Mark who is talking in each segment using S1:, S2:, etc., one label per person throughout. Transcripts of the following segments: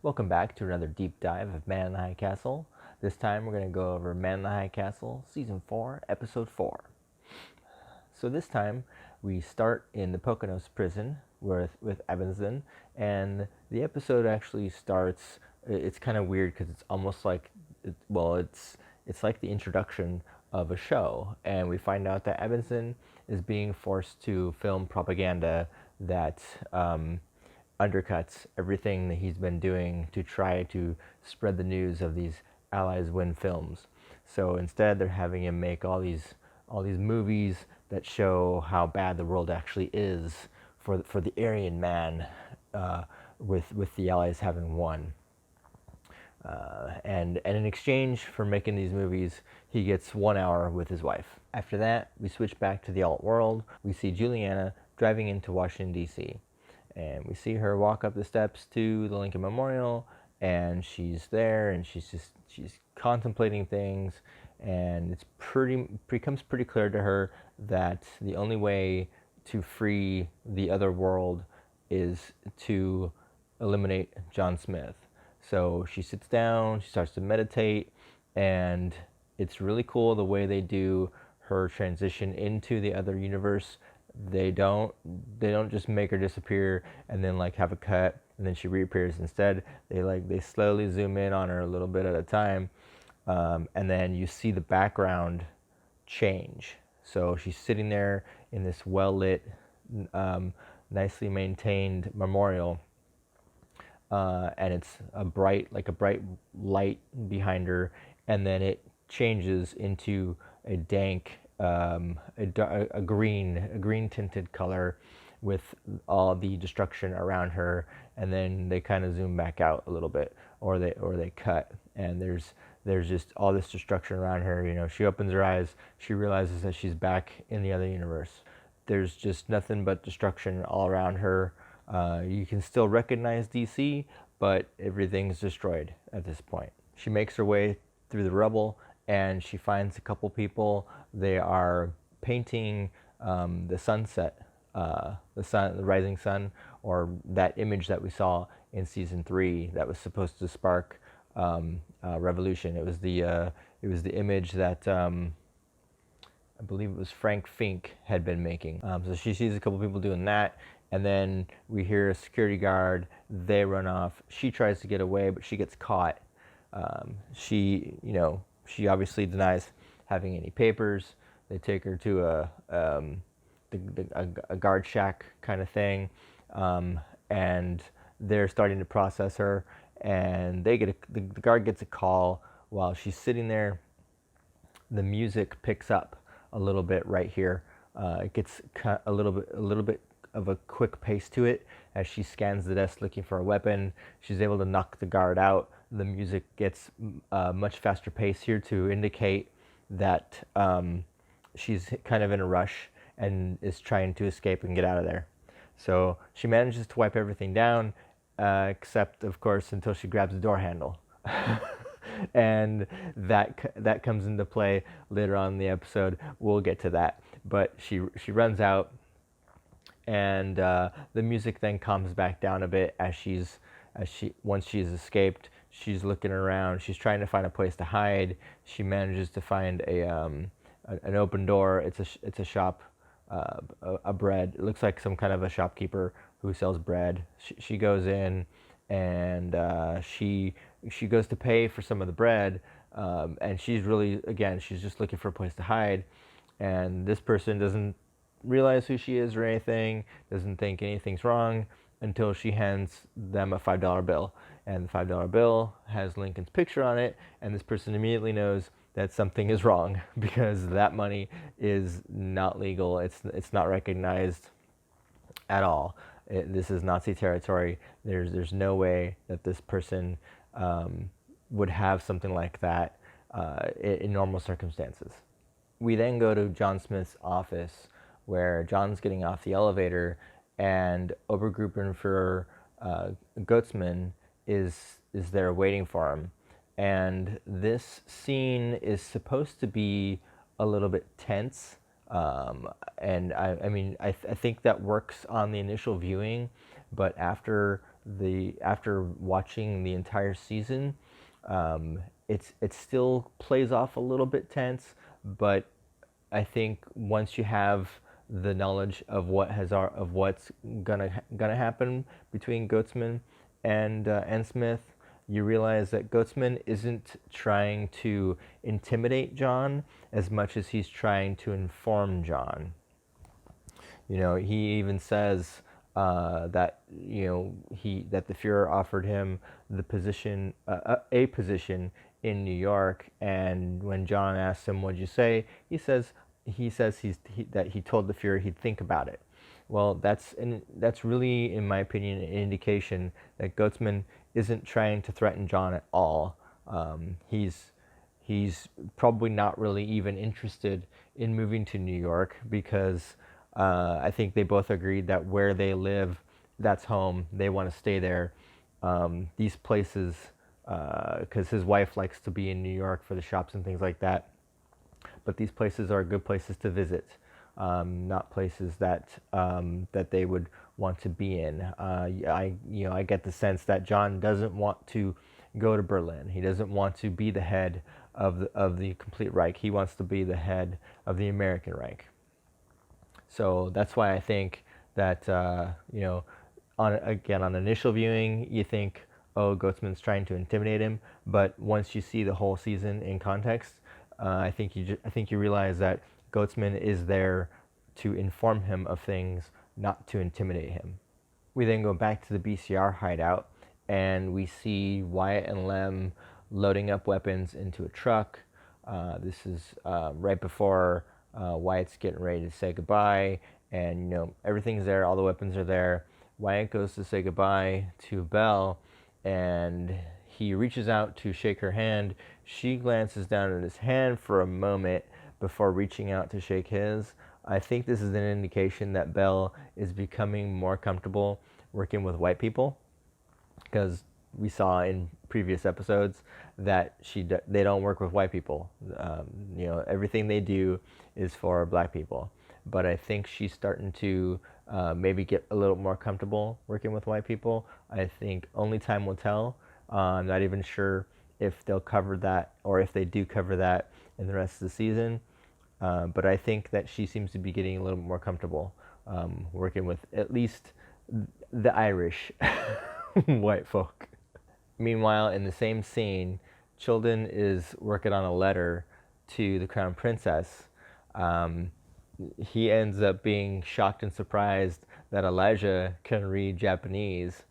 S1: Welcome back to another deep dive of Man in the High Castle. This time we're going to go over Man in the High Castle, Season 4, Episode 4. So this time we start in the Poconos prison with Evanston, and the episode actually starts, it's kind of weird because it's almost like, it's like the introduction of a show, and we find out that Evanston is being forced to film propaganda that undercuts everything that he's been doing to try to spread the news of these Allies win films. So instead, they're having him make all these movies that show how bad the world actually is for the Aryan man, with the Allies having won. And in exchange for making these movies, he gets 1 hour with his wife. After that, we switch back to the alt world. We see Juliana driving into Washington, D.C. And we see her walk up the steps to the Lincoln Memorial, and she's there, and she's contemplating things, and it becomes pretty clear to her that the only way to free the other world is to eliminate John Smith. So she sits down, she starts to meditate, and it's really cool the way they do her transition into the other universe. They don't just make her disappear and then like have a cut and then she reappears. Instead, they slowly zoom in on her a little bit at a time, and then you see the background change. So she's sitting there in this well-lit, nicely maintained memorial, and it's a bright light behind her, and then it changes into a dank, a green tinted color with all the destruction around her, and then they kind of zoom back out a little bit, or they cut, and there's just all this destruction around her. You know, she opens her eyes, she realizes that she's back in the other universe. There's just nothing but destruction all around her. You can still recognize DC, but everything's destroyed at this point. She makes her way through the rubble, and she finds a couple people. They are painting the sunset, the rising sun, or that image that we saw in season 3 that was supposed to spark revolution. It was the image that I believe it was Frank Fink had been making. So she sees a couple people doing that, and then we hear a security guard. They run off. She tries to get away, but she gets caught. She obviously denies having any papers. They take her to a guard shack kind of thing, and they're starting to process her. And the guard gets a call while she's sitting there. The music picks up a little bit right here. It gets a little bit of a quick pace to it as she scans the desk looking for a weapon. She's able to knock the guard out. The music gets much faster pace here to indicate that she's kind of in a rush and is trying to escape and get out of there. So she manages to wipe everything down, except of course until she grabs the door handle. And that comes into play later on in the episode. We'll get to that. But she runs out, and the music then calms back down a bit once she's escaped. She's looking around. She's trying to find a place to hide. She manages to find an open door. It's a shop, a bread. It looks like some kind of a shopkeeper who sells bread. She goes in, and she goes to pay for some of the bread, and she's just looking for a place to hide. And this person doesn't realize who she is or anything, doesn't think anything's wrong until she hands them a $5 bill. And the $5 bill has Lincoln's picture on it, and this person immediately knows that something is wrong because that money is not legal. It's not recognized at all. This is Nazi territory. There's no way that this person would have something like that in normal circumstances. We then go to John Smith's office, where John's getting off the elevator, and Obergruppenführer Goetzman is there waiting for him. And this scene is supposed to be a little bit tense, and I think that works on the initial viewing, but after after watching the entire season, it still plays off a little bit tense, but I think once you have the knowledge of what's gonna happen between Goetzman and Smith, you realize that Goetzman isn't trying to intimidate John as much as he's trying to inform John. He even says that that the Fuhrer offered him the position, a position in New York, and when John asks him, "What'd you say?" he says that he told the Fuhrer he'd think about it. Well, that's really, in my opinion, an indication that Goetzman isn't trying to threaten John at all. He's probably not really even interested in moving to New York because I think they both agreed that where they live, that's home. They want to stay there. These places, because his wife likes to be in New York for the shops and things like that. But these places are good places to visit, not places that they would want to be in. I get the sense that John doesn't want to go to Berlin. He doesn't want to be the head of the complete Reich. He wants to be the head of the American Reich. So that's why I think that on initial viewing, you think, oh, Goetzman's trying to intimidate him, but once you see the whole season in context, I think you realize that Goetzman is there to inform him of things, not to intimidate him. We then go back to the BCR hideout, and we see Wyatt and Lem loading up weapons into a truck. This is right before Wyatt's getting ready to say goodbye, and everything's there, all the weapons are there. Wyatt goes to say goodbye to Belle, and he reaches out to shake her hand. She glances down at his hand for a moment before reaching out to shake his. I think this is an indication that Belle is becoming more comfortable working with white people, because we saw in previous episodes that they don't work with white people. Everything they do is for black people. But I think she's starting to maybe get a little more comfortable working with white people. I think only time will tell. I'm not even sure if they'll cover that, or if they do cover that in the rest of the season. But I think that she seems to be getting a little more comfortable working with at least the Irish white folk. Meanwhile, in the same scene, Childan is working on a letter to the Crown Princess. He ends up being shocked and surprised that Elijah can read Japanese.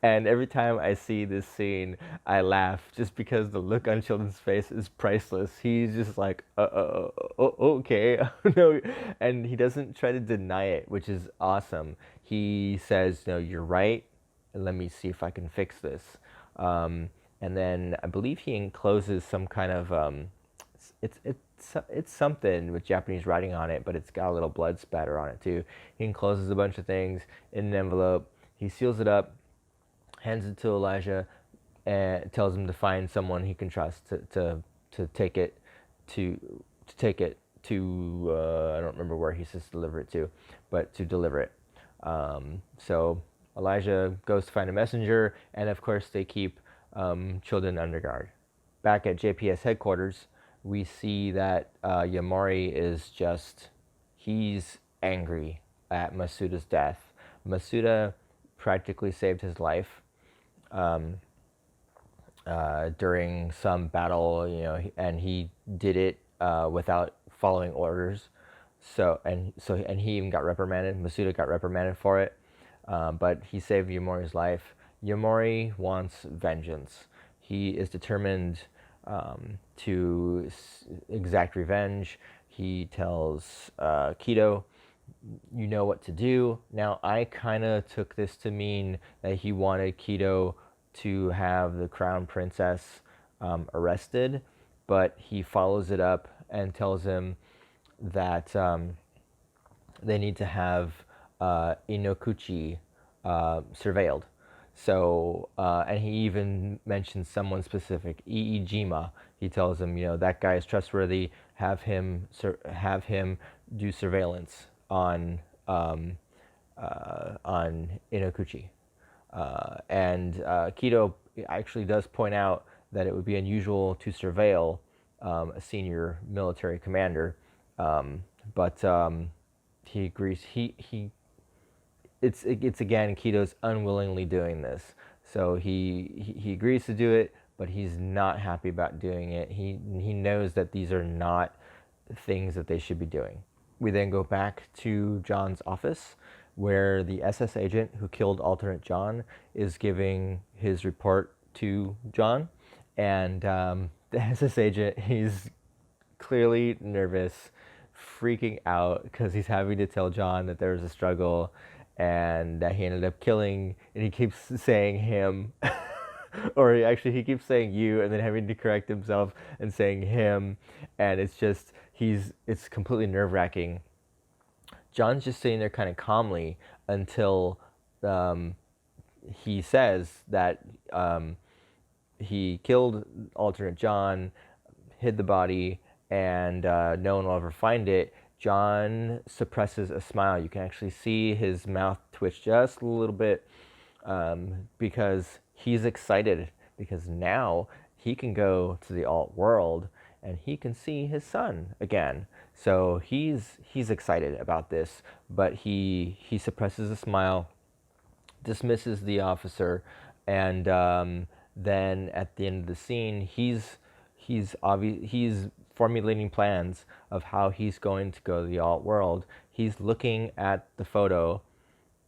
S1: And every time I see this scene, I laugh just because the look on Childan's face is priceless. He's just like, okay, no, and he doesn't try to deny it, which is awesome. He says, "No, you're right. Let me see if I can fix this." And then I believe he encloses some kind of it's something with Japanese writing on it, but it's got a little blood spatter on it too. He encloses a bunch of things in an envelope. He seals it up, hands it to Elijah, and tells him to find someone he can trust to take it to I don't remember where he says to deliver it to, but to deliver it. So Elijah goes to find a messenger, and of course they keep Childan under guard. Back at JPS headquarters, we see that Yamori is he's angry at Masuda's death. Masuda practically saved his life during some battle, and he did it without following orders. So he even got reprimanded. Masuda got reprimanded for it, but he saved Yamori's life. Yamori wants vengeance. He is determined to exact revenge. He tells Kido, "You know what to do." Now, I kind of took this to mean that he wanted Kido to have the Crown Princess arrested, but he follows it up and tells him that they need to have Inokuchi surveilled. So, and he even mentions someone specific, Iijima. He tells him, that guy is trustworthy. Have him do surveillance on on Inokuchi. And Kido actually does point out that it would be unusual to surveil a senior military commander, but he agrees. It's again Kido's unwillingly doing this, so he agrees to do it, but he's not happy about doing it. He knows that these are not things that they should be doing. We then go back to John's office, where the SS agent who killed alternate John is giving his report to John. And the SS agent, he's clearly nervous, freaking out because he's having to tell John that there was a struggle and that he ended up killing, and he keeps saying him. Or he keeps saying you and then having to correct himself and saying him, and it's completely nerve-wracking. John's just sitting there kind of calmly until he says that he killed alternate John, hid the body, and no one will ever find it. John suppresses a smile. You can actually see his mouth twitch just a little bit because he's excited, because now he can go to the alt world and he can see his son again. So he's excited about this, but he suppresses a smile, dismisses the officer, and then at the end of the scene, he's formulating plans of how he's going to go to the alt world. He's looking at the photo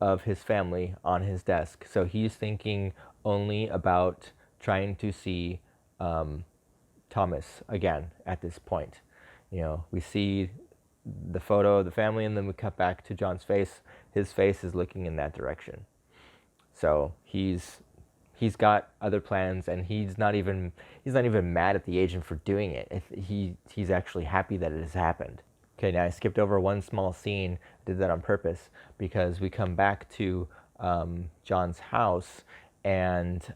S1: of his family on his desk. So he's thinking only about trying to see Thomas again at this point. We see the photo of the family, and then we cut back to John's face. His face is looking in that direction. So he's got other plans, and he's not even mad at the agent for doing it. He's actually happy that it has happened. Okay, now I skipped over one small scene. I did that on purpose because we come back to John's house, and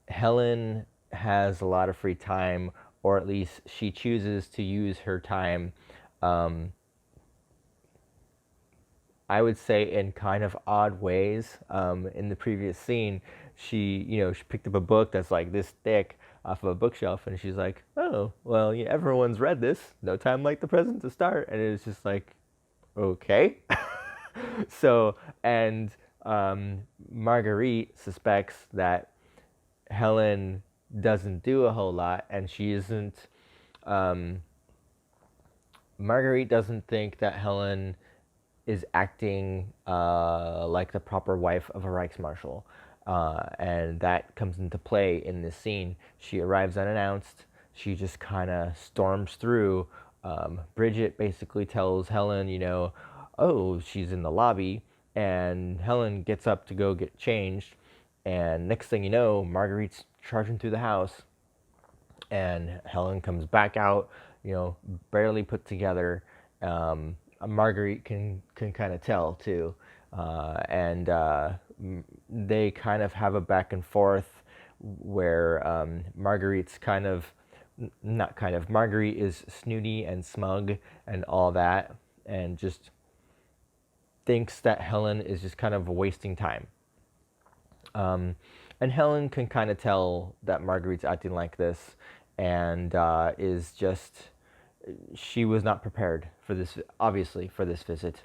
S1: Helen has a lot of free time, or at least she chooses to use her time, I would say, in kind of odd ways. In the previous scene, she picked up a book that's like this thick off of a bookshelf, and she's like, oh, well, yeah, everyone's read this. No time like the present to start. And it was just like, okay. So, and Marguerite suspects that Helen doesn't do a whole lot, and she isn't. Marguerite doesn't think that Helen is acting like the proper wife of a Reichsmarshal. And that comes into play in this scene. She arrives unannounced. She just kind of storms through. Bridget basically tells Helen, oh, she's in the lobby. And Helen gets up to go get changed. And next thing you know, Marguerite's charging through the house. And Helen comes back out, barely put together. Marguerite can kind of tell too, and they kind of have a back and forth where Marguerite is snooty and smug and all that, and just thinks that Helen is just kind of wasting time. And Helen can kind of tell that Marguerite's acting like this, and she was not prepared for this, obviously, for this visit.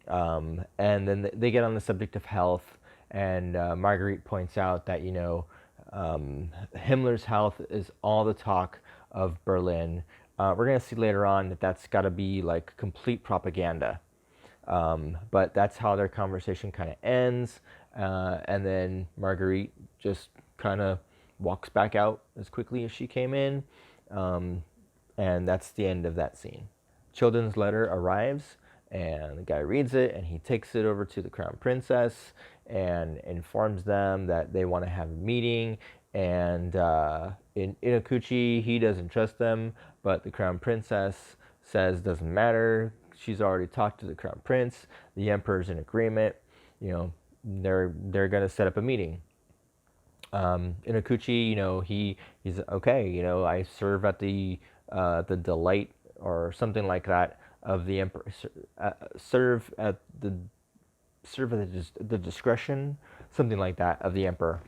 S1: And then they get on the subject of health, and Marguerite points out that, Himmler's health is all the talk of Berlin. We're going to see later on that that's got to be like complete propaganda. But that's how their conversation kind of ends. And then Marguerite just kind of walks back out as quickly as she came in. And that's the end of that scene. Childan's letter arrives, and the guy reads it, and he takes it over to the Crown Princess and informs them that they want to have a meeting. And in Inokuchi, he doesn't trust them, but the Crown Princess says doesn't matter. She's already talked to the Crown Prince. The Emperor's in agreement. They're gonna set up a meeting. Inokuchi, he's okay. I serve at the Delight or something like that of the emperor, serve at the discretion, something like that, of the emperor.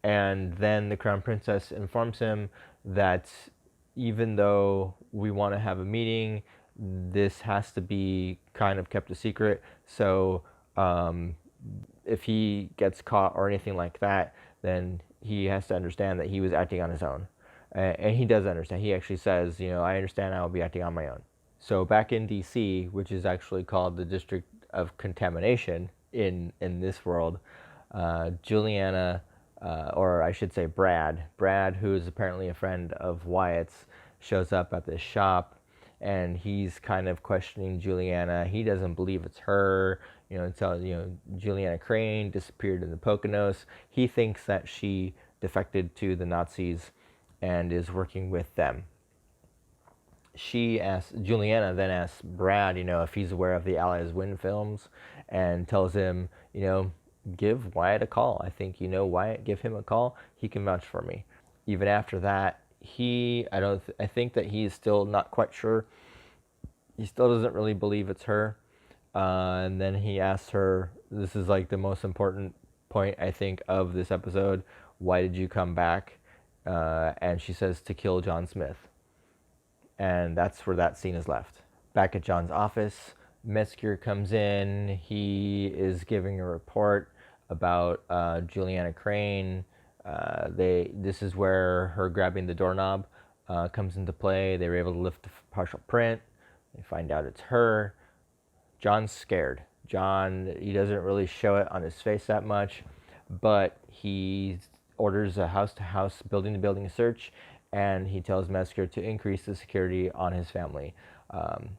S1: And then the crown princess informs him that even though we want to have a meeting, this has to be kind of kept a secret. So if he gets caught or anything like that, then he has to understand that he was acting on his own. And he does understand. He actually says, I understand I will be acting on my own. So back in DC, which is actually called the District of Contamination in this world, Juliana, or I should say Brad, who is apparently a friend of Wyatt's, shows up at this shop, and he's kind of questioning Juliana. He doesn't believe it's her. Juliana Crane disappeared in the Poconos. He thinks that she defected to the Nazis and is working with them. Juliana then asks Brad, if he's aware of the Allies Win films, and tells him, give Wyatt a call. I think Wyatt, give him a call. He can vouch for me. Even after that, I think that he's still not quite sure. He still doesn't really believe it's her. And then he asks her, this is like the most important point, I think, of this episode, why did you come back? And she says, to kill John Smith. And that's where that scene is left. Back at John's office, Metzger comes in. He is giving a report about Juliana Crane. This is where her grabbing the doorknob comes into play. They were able to lift the partial print. They find out it's her. John's scared. John, he doesn't really show it on his face that much, but he orders a house-to-house, building-to-building search, and he tells Metzger to increase the security on his family.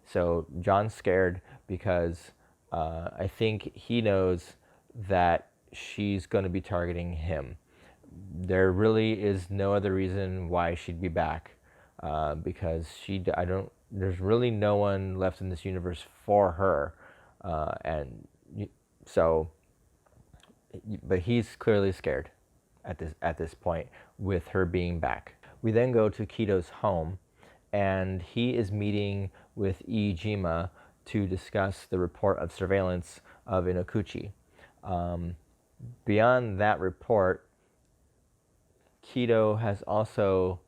S1: So John's scared because I think he knows that she's going to be targeting him. There really is no other reason why she'd be back, because there's really no one left in this universe for her. But he's clearly scared at this point with her being back. We then go to Kido's home, and he is meeting with Iijima to discuss the report of surveillance of Inokuchi. Beyond that report, Kido has also,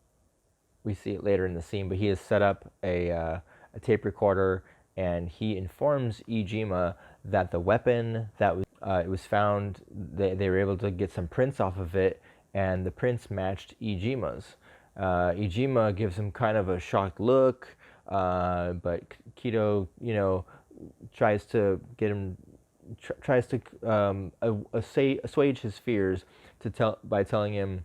S1: we see it later in the scene, but he has set up a tape recorder, and he informs Iijima that the weapon that it was found, they were able to get some prints off of it, and the prints matched Iijima's. Iijima gives him kind of a shocked look, but Kido, tries to get him, tries to assuage his fears by telling him,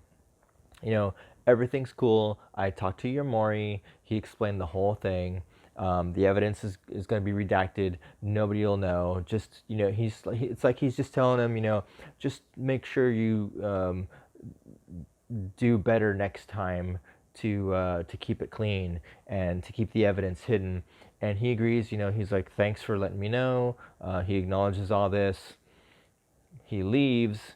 S1: everything's cool. I talked to Yamori. He explained the whole thing. The evidence is going to be redacted. Nobody will know. Just, it's like he's just telling him, just make sure you do better next time to keep it clean and to keep the evidence hidden. And he agrees. He's like, thanks for letting me know. He acknowledges all this. He leaves.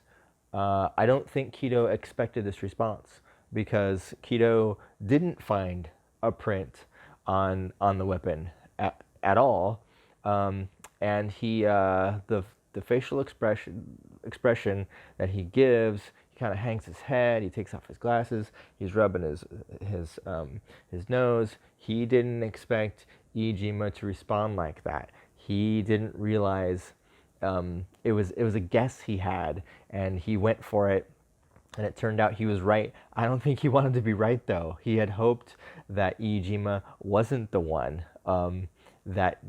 S1: I don't think Kido expected this response, because Kido didn't find a print on the weapon at all, and he the facial expression that he gives, he kind of hangs his head, he takes off his glasses, he's rubbing his nose. He didn't expect Iijima to respond like that. He didn't realize it was a guess he had, and he went for it. And it turned out he was right. I don't think he wanted to be right, though. He had hoped that Iijima wasn't the one, that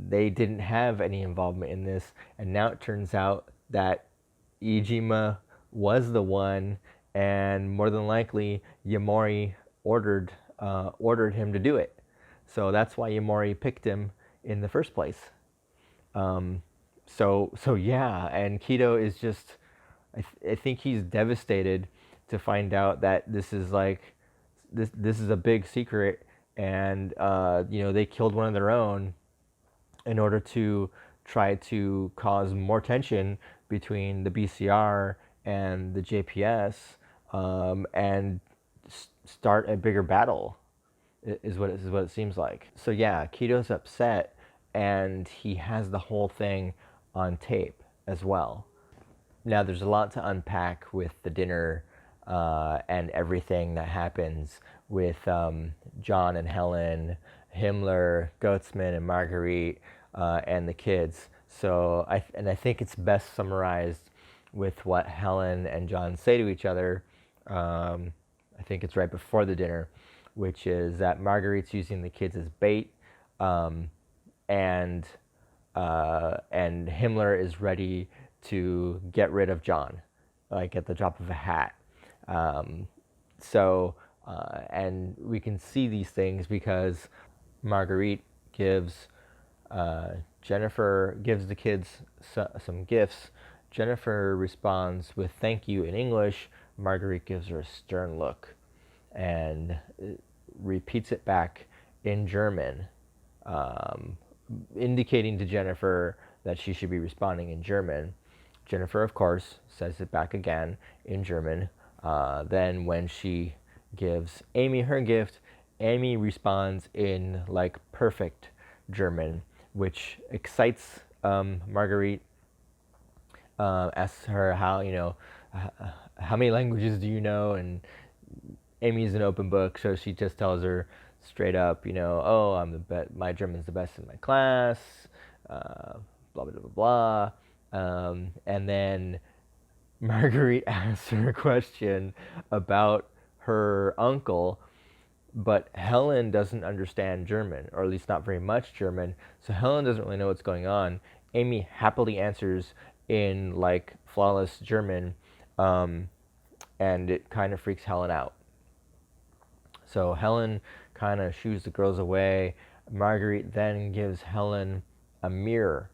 S1: they didn't have any involvement in this. And now it turns out that Iijima was the one, and more than likely, Yamori ordered him to do it. So that's why Yamori picked him in the first place. So yeah, and Kido is just, I think he's devastated to find out that this is a big secret, and they killed one of their own in order to try to cause more tension between the BCR and the JPS, and start a bigger battle, is what it seems like. So yeah, Kido's upset, and he has the whole thing on tape as well. Now, there's a lot to unpack with the dinner and everything that happens with John and Helen, Himmler, Goetzman and Margarete, and the kids. So I think it's best summarized with what Helen and John say to each other. I think it's right before the dinner, which is that Margarete's using the kids as bait, and Himmler is ready to get rid of John, like at the drop of a hat. And we can see these things because Margarete gives gives the kids some gifts. Jennifer responds with thank you in English. Margarete gives her a stern look and repeats it back in German, indicating to Jennifer that she should be responding in German. Jennifer, of course, says it back again in German. Then when she gives Amy her gift, Amy responds in like perfect German, which excites Margarete. Asks her how many languages do you know, and Amy's an open book, so she just tells her straight up, oh, my German's the best in my class, blah blah blah blah, and then Margarete asks her a question about her uncle, but Helen doesn't understand German, or at least not very much German, so Helen doesn't really know what's going on. Amy happily answers in like flawless German, and it kind of freaks Helen out. So Helen kind of shoos the girls away. Margarete then gives Helen a mirror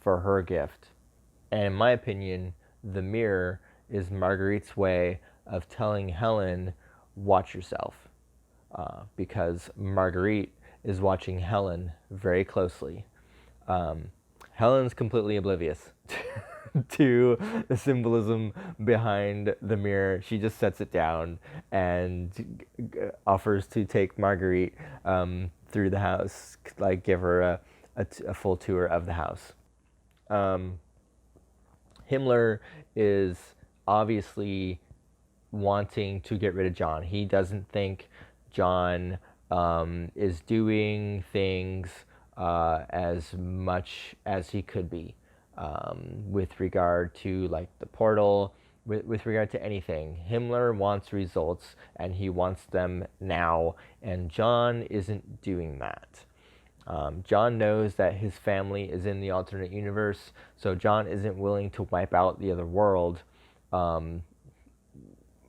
S1: for her gift. And in my opinion, the mirror is Margarete's way of telling Helen, watch yourself. Because Margarete is watching Helen very closely. Helen's completely oblivious to the symbolism behind the mirror. She just sets it down and offers to take Margarete through the house, like give her a full tour of the house. Himmler is obviously wanting to get rid of John. He doesn't think John is doing things as much as he could be, with regard to like the portal, with regard to anything. Himmler wants results and he wants them now, and John isn't doing that. John knows that his family is in the alternate universe, so John isn't willing to wipe out the other world in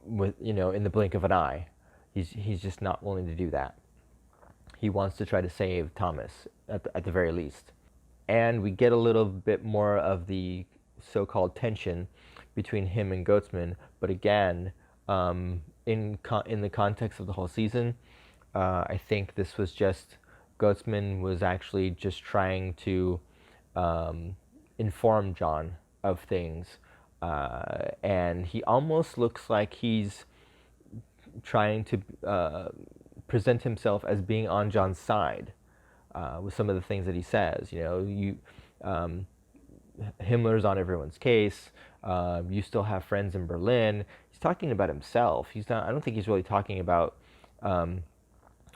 S1: the blink of an eye. He's just not willing to do that. He wants to try to save Thomas at the very least. And we get a little bit more of the so-called tension between him and Goetzman, but again, in the context of the whole season, I think this was just Goetzman was actually just trying to inform John of things, and he almost looks like he's trying to present himself as being on John's side with some of the things that he says. Himmler's on everyone's case. You still have friends in Berlin. He's talking about himself. He's not. I don't think he's really talking about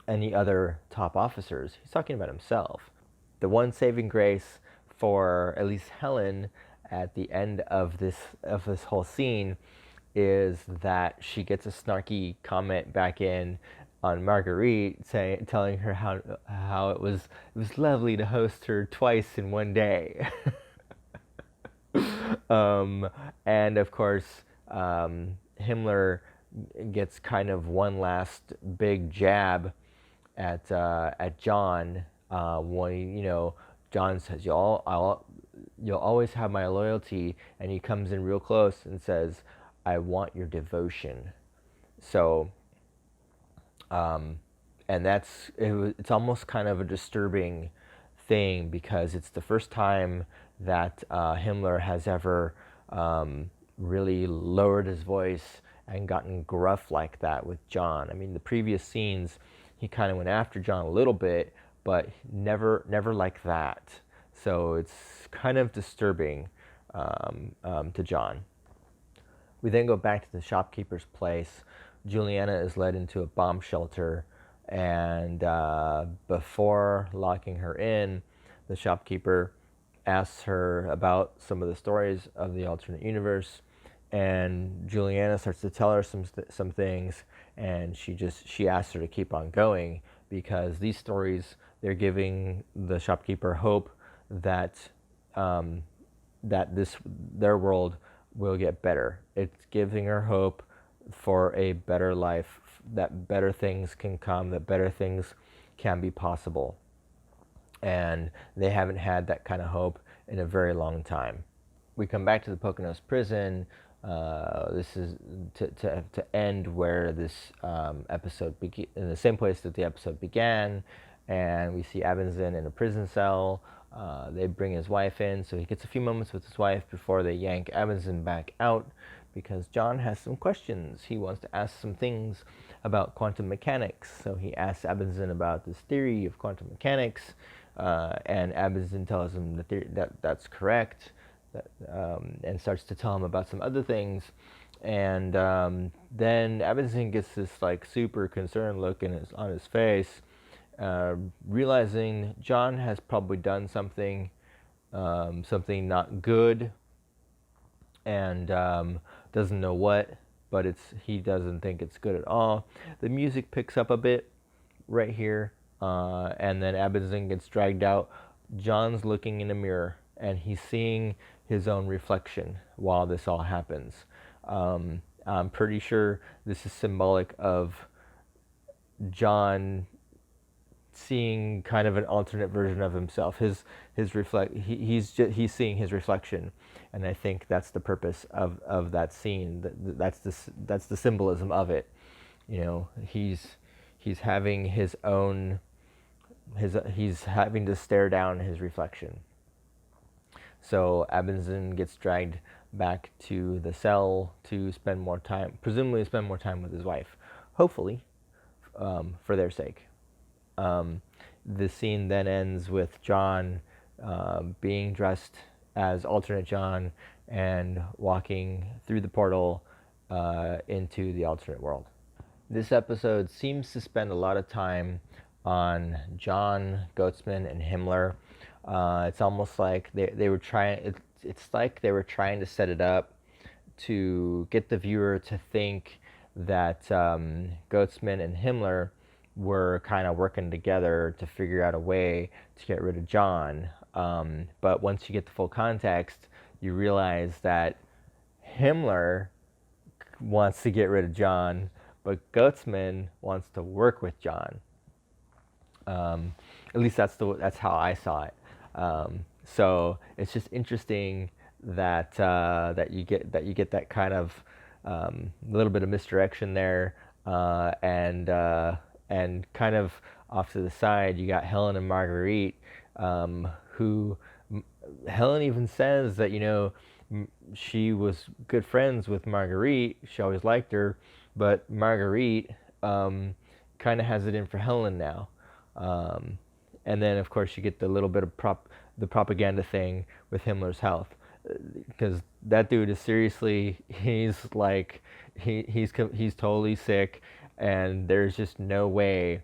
S1: any other top officers. He's talking about himself. The one saving grace for at least Helen at the end of this whole scene is that she gets a snarky comment back in on Margarete, telling her how it was lovely to host her twice in one day. And of course, Himmler gets kind of one last big jab at John when John says you'll always have my loyalty, and he comes in real close and says, I want your devotion. So and it's almost kind of a disturbing thing, because it's the first time that Himmler has ever really lowered his voice and gotten gruff like that with John. I mean, the previous scenes, he kind of went after John a little bit, but never like that. So it's kind of disturbing to John. We then go back to the shopkeeper's place. Juliana is led into a bomb shelter, and before locking her in, the shopkeeper asks her about some of the stories of the alternate universe, and Juliana starts to tell her some things, and she asks her to keep on going because these stories, they're giving the shopkeeper hope that their world will get better. It's giving her hope for a better life, that better things can come, that better things can be possible. And they haven't had that kind of hope in a very long time. We come back to the Poconos prison. This is to end where this episode began, in the same place that the episode began, and we see Abinson in a prison cell. They bring his wife in, so he gets a few moments with his wife before they yank Abinson back out because John has some questions. He wants to ask some things about quantum mechanics, so he asks Abinson about this theory of quantum mechanics, and Abinson tells him that's correct. And starts to tell him about some other things, and then Abinson gets this like super concerned look on his face, realizing John has probably done something not good, and doesn't know what, but he doesn't think it's good at all. The music picks up a bit right here, and then Abinson gets dragged out. John's looking in a mirror, and he's seeing his own reflection while this all happens. I'm pretty sure this is symbolic of John seeing kind of an alternate version of himself. He's seeing his reflection, and I think that's the purpose of that scene. That's the symbolism of it. You know, he's having his own he's having to stare down his reflection. So Abinson gets dragged back to the cell to spend more time, presumably spend more time with his wife, hopefully, for their sake. The scene then ends with John being dressed as alternate John and walking through the portal into the alternate world. This episode seems to spend a lot of time on John, Goetzman, and Himmler. It's almost like they were trying. It's like they were trying to set it up to get the viewer to think that Goetzman and Himmler were kind of working together to figure out a way to get rid of John. But once you get the full context, you realize that Himmler wants to get rid of John, but Goetzman wants to work with John. At least that's how I saw it. So it's just interesting that you get that kind of little bit of misdirection there, and kind of off to the side you got Helen and Margarete, who Helen even says that she was good friends with Margarete. She always liked her, but Margarete kind of has it in for Helen now. And then, of course, you get the little bit of the propaganda thing with Himmler's health, because that dude is seriously, he's totally sick, and there's just no way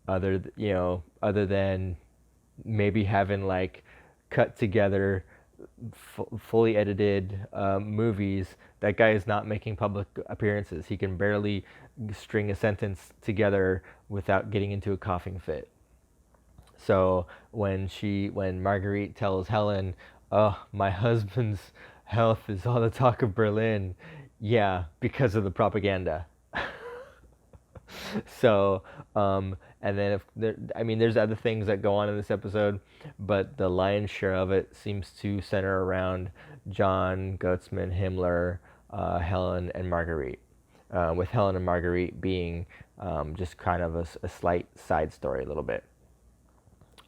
S1: other than maybe having like cut together fully edited movies. That guy is not making public appearances. He can barely string a sentence together without getting into a coughing fit. So when Marguerite tells Helen, "Oh, my husband's health is all the talk of Berlin," yeah, because of the propaganda. So, and then there's other things that go on in this episode, but the lion's share of it seems to center around John, Goetzman, Himmler, Helen, and Marguerite. With Helen and Marguerite being just kind of a slight side story a little bit.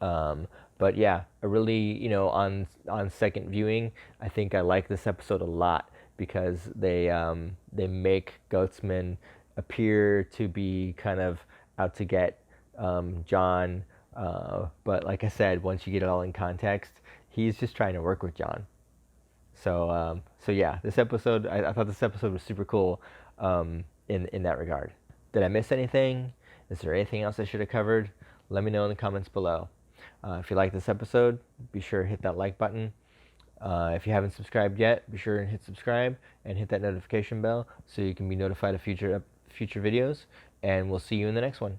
S1: But yeah, I really, on second viewing, I think I like this episode a lot because they make Goetzman appear to be kind of out to get John. But like I said, once you get it all in context, he's just trying to work with John. So yeah, this episode, I thought this episode was super cool in that regard. Did I miss anything? Is there anything else I should have covered? Let me know in the comments below. If you like this episode, be sure to hit that like button. If you haven't subscribed yet, be sure and hit subscribe and hit that notification bell so you can be notified of future videos. And we'll see you in the next one.